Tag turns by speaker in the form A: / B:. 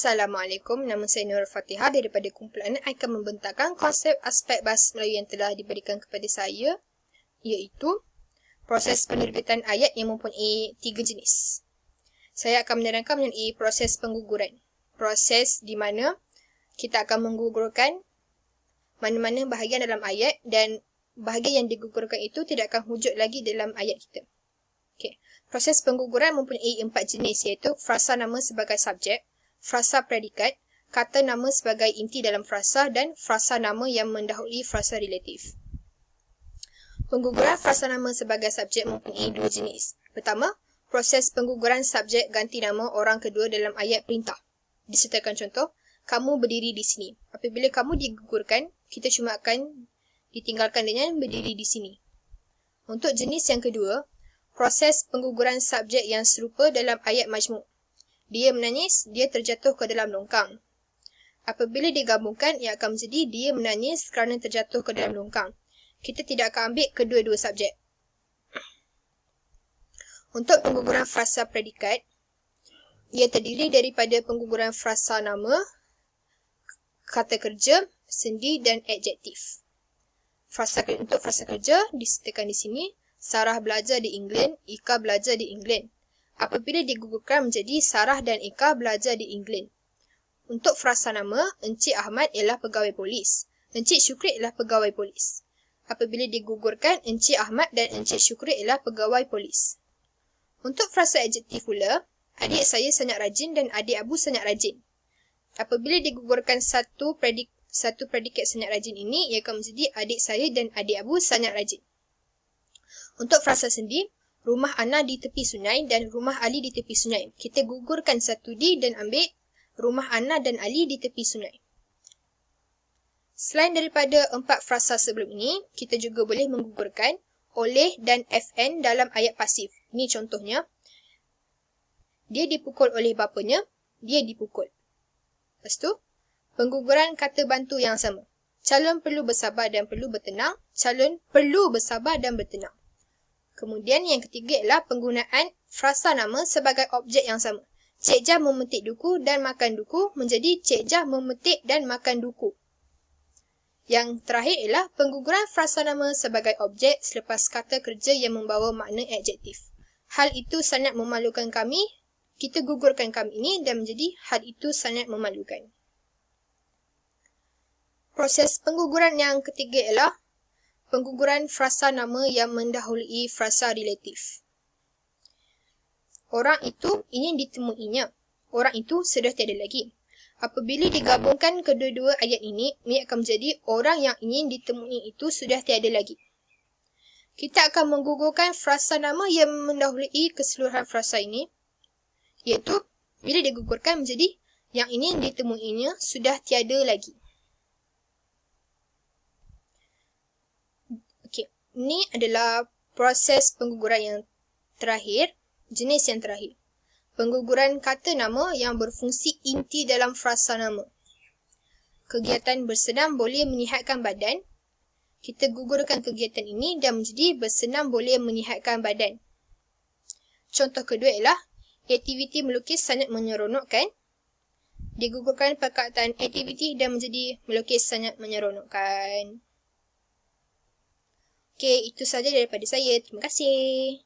A: Assalamualaikum, nama saya Nur Fatihah daripada kumpulan akan membentangkan konsep aspek bahasa Melayu yang telah diberikan kepada saya, iaitu proses penerbitan ayat yang mempunyai 3 jenis. Saya akan menerangkan mengenai proses pengguguran. Proses di mana kita akan menggugurkan mana-mana bahagian dalam ayat dan bahagian yang digugurkan itu tidak akan wujud lagi dalam ayat kita. Okay. Proses pengguguran mempunyai 4 jenis, iaitu frasa nama sebagai subjek, frasa predikat, kata nama sebagai inti dalam frasa dan frasa nama yang mendahului frasa relatif. Pengguguran frasa nama sebagai subjek mempunyai 2 jenis. Pertama, proses pengguguran subjek ganti nama orang kedua dalam ayat perintah. Disertakan contoh, kamu berdiri di sini. Apabila kamu digugurkan, kita cuma akan ditinggalkan dengan berdiri di sini. Untuk jenis yang kedua, proses pengguguran subjek yang serupa dalam ayat majmuk. Dia menangis, dia terjatuh ke dalam longkang. Apabila digabungkan, ia akan menjadi dia menangis kerana terjatuh ke dalam longkang. Kita tidak akan ambil kedua-dua subjek. Untuk pengguguran frasa predikat, ia terdiri daripada pengguguran frasa nama, kata kerja, sendi dan adjektif. Untuk frasa kerja disertakan di sini, Sarah belajar di England, Ika belajar di England. Apabila digugurkan menjadi Sarah dan Ika belajar di England. Untuk frasa nama, Encik Ahmad ialah pegawai polis. Encik Syukri ialah pegawai polis. Apabila digugurkan, Encik Ahmad dan Encik Syukri ialah pegawai polis. Untuk frasa adjektif pula, adik saya sangat rajin dan adik Abu sangat rajin. Apabila digugurkan satu predikat sangat rajin ini, ia akan menjadi adik saya dan adik Abu sangat rajin. Untuk frasa sendi, rumah Ana di tepi sungai dan rumah Ali di tepi sungai. Kita gugurkan satu di dan ambil rumah Ana dan Ali di tepi sungai. Selain daripada 4 frasa sebelum ini, kita juga boleh menggugurkan oleh dan FN dalam ayat pasif. Ini contohnya. Dia dipukul oleh bapanya, dia dipukul. Lepas tu, pengguguran kata bantu yang sama. Calon perlu bersabar dan perlu bertenang. Calon perlu bersabar dan bertenang. Kemudian yang ketiga ialah penggunaan frasa nama sebagai objek yang sama. Cik Jah memetik duku dan makan duku menjadi Cik Jah memetik dan makan duku. Yang terakhir ialah pengguguran frasa nama sebagai objek selepas kata kerja yang membawa makna adjektif. Hal itu sangat memalukan kami. Kita gugurkan kami ini dan menjadi hal itu sangat memalukan. Proses pengguguran yang ketiga ialah pengguguran frasa nama yang mendahului frasa relatif. Orang itu ingin ditemuinya. Orang itu sudah tiada lagi. Apabila digabungkan kedua-dua ayat ini, ia akan menjadi orang yang ingin ditemui itu sudah tiada lagi. Kita akan menggugurkan frasa nama yang mendahului keseluruhan frasa ini, iaitu bila digugurkan menjadi yang ingin ditemuinya sudah tiada lagi. Ini adalah proses pengguguran yang terakhir, jenis yang terakhir. Pengguguran kata nama yang berfungsi inti dalam frasa nama. Kegiatan bersenam boleh menyihatkan badan. Kita gugurkan kegiatan ini dan menjadi bersenam boleh menyihatkan badan. Contoh kedua ialah aktiviti melukis sangat menyeronokkan. Digugurkan perkataan aktiviti dan menjadi melukis sangat menyeronokkan. Okey, itu sahaja daripada saya. Terima kasih.